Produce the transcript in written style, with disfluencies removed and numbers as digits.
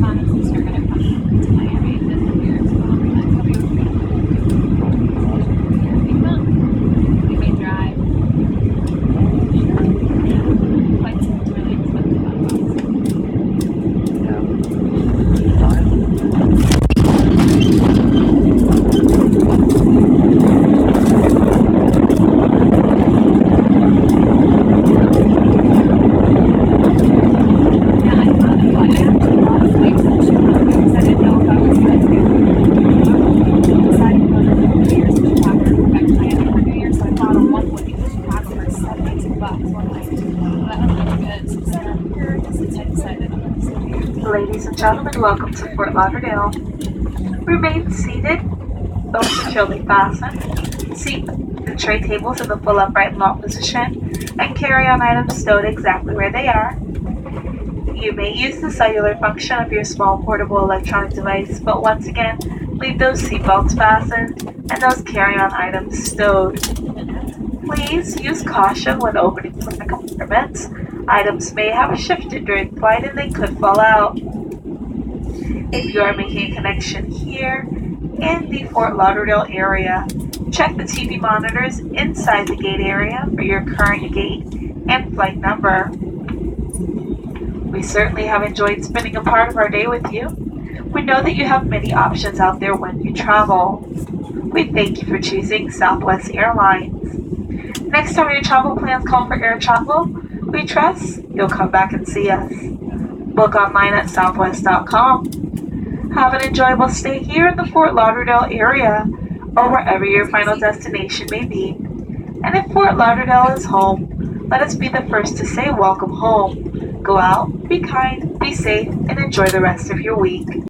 honestly start gonna come to Miami this year, so I'm coming with me. We may drive. Flights are really expensive on Ladies and gentlemen, welcome to Fort Lauderdale. Remain seated, belts securely fastened, seat the tray tables in the full upright lock position, and carry-on items stowed exactly where they are. You may use the cellular function of your small portable electronic device, but once again, leave those seatbelts fastened and those carry-on items stowed. Please use caution when opening the compartments. Items may have shifted during flight and they could fall out. If you are making a connection here in the Fort Lauderdale area, check the TV monitors inside the gate area for your current gate and flight number. We certainly have enjoyed spending a part of our day with you. We know that you have many options out there when you travel. We thank you for choosing Southwest Airlines. Next time your travel plans call for air travel, we trust you'll come back and see us. Book online at southwest.com. Have an enjoyable stay here in the Fort Lauderdale area or wherever your final destination may be. And if Fort Lauderdale is home, let us be the first to say welcome home. Go out, be kind, be safe, and enjoy the rest of your week.